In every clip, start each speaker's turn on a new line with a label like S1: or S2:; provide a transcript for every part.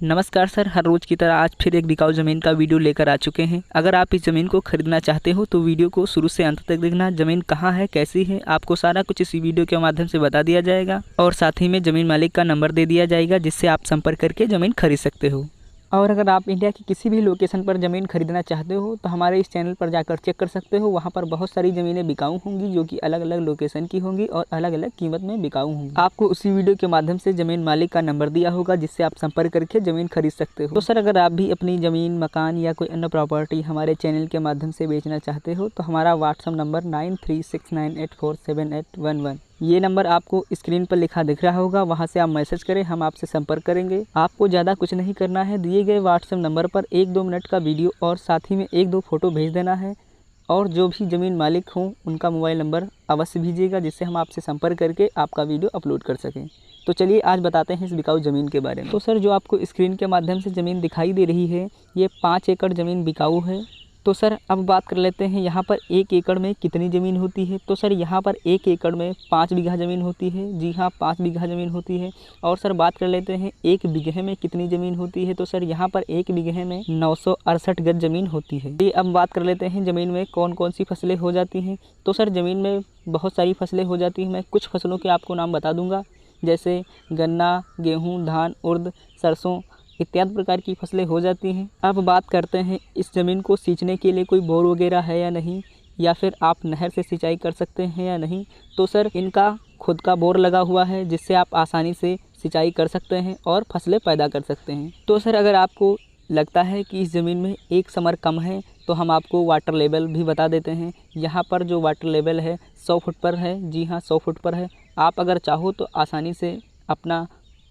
S1: नमस्कार सर, हर रोज़ की तरह आज फिर एक बिकाऊ ज़मीन का वीडियो लेकर आ चुके हैं। अगर आप इस ज़मीन को खरीदना चाहते हो तो वीडियो को शुरू से अंत तक देखना। ज़मीन कहाँ है, कैसी है, आपको सारा कुछ इसी वीडियो के माध्यम से बता दिया जाएगा और साथ ही में ज़मीन मालिक का नंबर दे दिया जाएगा जिससे आप संपर्क करके ज़मीन खरीद सकते हो। और अगर आप इंडिया की किसी भी लोकेशन पर ज़मीन खरीदना चाहते हो तो हमारे इस चैनल पर जाकर चेक कर सकते हो। वहाँ पर बहुत सारी ज़मीनें बिकाऊ होंगी जो कि अलग अलग लोकेशन की होंगी और अलग अलग कीमत में बिकाऊ होंगी। आपको उसी वीडियो के माध्यम से ज़मीन मालिक का नंबर दिया होगा जिससे आप संपर्क करके ज़मीन खरीद सकते हो। तो सर, अगर आप भी अपनी ज़मीन, मकान या कोई अन्य प्रॉपर्टी हमारे चैनल के माध्यम से बेचना चाहते हो तो हमारा व्हाट्सअप नंबर 9369847811 ये नंबर आपको स्क्रीन पर लिखा दिख रहा होगा। वहां से आप मैसेज करें, हम आपसे संपर्क करेंगे। आपको ज़्यादा कुछ नहीं करना है, दिए गए व्हाट्सएप नंबर पर 1-2 मिनट का वीडियो और साथ ही में 1-2 फ़ोटो भेज देना है और जो भी ज़मीन मालिक हों उनका मोबाइल नंबर अवश्य भेजिएगा जिससे हम आपसे संपर्क करके आपका वीडियो अपलोड कर सकें। तो चलिए आज बताते हैं इस बिकाऊ ज़मीन के बारे में। तो सर, जो आपको स्क्रीन के माध्यम से ज़मीन दिखाई दे रही है ये 5 एकड़ ज़मीन बिकाऊ है। तो सर, अब बात कर लेते हैं यहाँ पर 1 एकड़ में कितनी ज़मीन होती है। तो सर, यहाँ पर 1 एकड़ में 5 बीघा ज़मीन होती है। जी हाँ, 5 बीघा ज़मीन होती है। और सर, बात कर लेते हैं 1 बीघे में कितनी ज़मीन होती है। तो सर, यहाँ पर 1 बीघे में 968 गज ज़मीन होती है। ये अब बात कर लेते हैं ज़मीन में कौन कौन सी फसलें हो जाती हैं। तो सर, ज़मीन में बहुत सारी फसलें हो जाती हैं। मैं कुछ फसलों के आपको नाम बता दूँगा, जैसे गन्ना, गेहूँ, धान, उर्द, सरसों इत्यादि प्रकार की फसलें हो जाती हैं। अब बात करते हैं इस ज़मीन को सींचने के लिए कोई बोर वगैरह है या नहीं, या फिर आप नहर से सिंचाई कर सकते हैं या नहीं। तो सर, इनका खुद का बोर लगा हुआ है जिससे आप आसानी से सिंचाई कर सकते हैं और फसलें पैदा कर सकते हैं। तो सर, अगर आपको लगता है कि इस ज़मीन में एक समर कम है तो हम आपको वाटर लेवल भी बता देते हैं। यहाँ पर जो वाटर लेवल है 100 फुट पर है। जी हाँ, 100 फुट पर है। आप अगर चाहो तो आसानी से अपना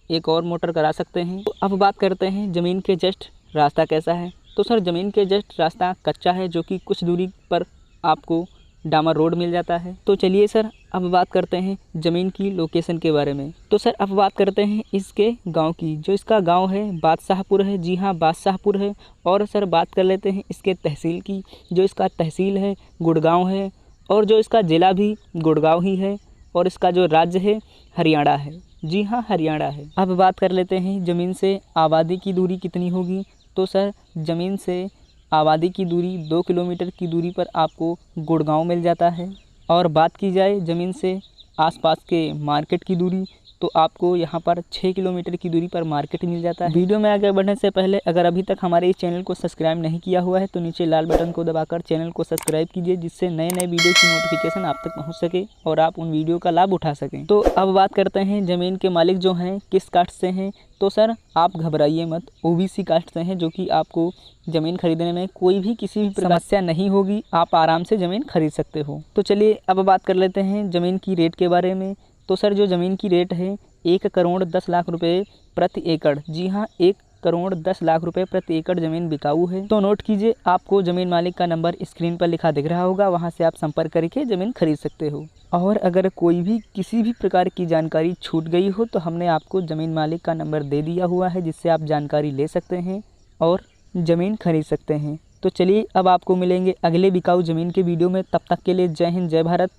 S1: एक और मोटर करा सकते हैं। तो अब बात करते हैं ज़मीन के जस्ट रास्ता कैसा है। तो सर, ज़मीन के जस्ट रास्ता कच्चा है जो कि कुछ दूरी पर आपको डामर रोड मिल जाता है। तो चलिए सर, अब बात करते हैं ज़मीन की लोकेशन के बारे में। तो सर, अब बात करते हैं इसके गांव की। जो इसका गांव है बादशाहपुर है। जी हाँ, बादशाहपुर है। और सर, बात कर लेते हैं इसके तहसील की। जो इसका तहसील है गुड़गांव है और जो इसका ज़िला भी गुड़गांव ही है और इसका जो राज्य है हरियाणा है। जी हाँ, हरियाणा है। अब बात कर लेते हैं ज़मीन से आबादी की दूरी कितनी होगी। तो सर, ज़मीन से आबादी की दूरी 2 किलोमीटर की दूरी पर आपको गुड़गांव मिल जाता है। और बात की जाए ज़मीन से आसपास के मार्केट की दूरी तो आपको यहाँ पर 6 किलोमीटर की दूरी पर मार्केट मिल जाता है। वीडियो में आगे बढ़ने से पहले अगर अभी तक हमारे इस चैनल को सब्सक्राइब नहीं किया हुआ है तो नीचे लाल बटन को दबाकर चैनल को सब्सक्राइब कीजिए जिससे नए नए वीडियो की नोटिफिकेशन आप तक पहुँच सके और आप उन वीडियो का लाभ उठा सकें। तो अब बात करते हैं ज़मीन के मालिक जो हैं किस कास्ट से हैं। तो सर, आप घबराइए मत, OBC कास्ट से हैं जो कि आपको ज़मीन खरीदने में कोई भी किसी भी समस्या नहीं होगी। आप आराम से ज़मीन खरीद सकते हो। तो चलिए अब बात कर लेते हैं ज़मीन की रेट के बारे में। तो सर, जो ज़मीन की रेट है 1 करोड़ 10 लाख रुपए प्रति एकड़। जी हाँ, 1 करोड़ 10 लाख रुपए प्रति एकड़ ज़मीन बिकाऊ है। तो नोट कीजिए, आपको ज़मीन मालिक का नंबर स्क्रीन पर लिखा दिख रहा होगा। वहाँ से आप संपर्क करके ज़मीन खरीद सकते हो। और अगर कोई भी किसी भी प्रकार की जानकारी छूट गई हो तो हमने आपको ज़मीन मालिक का नंबर दे दिया हुआ है जिससे आप जानकारी ले सकते हैं और ज़मीन खरीद सकते हैं। तो चलिए अब आपको मिलेंगे अगले बिकाऊ ज़मीन के वीडियो में। तब तक के लिए जय हिंद, जय भारत।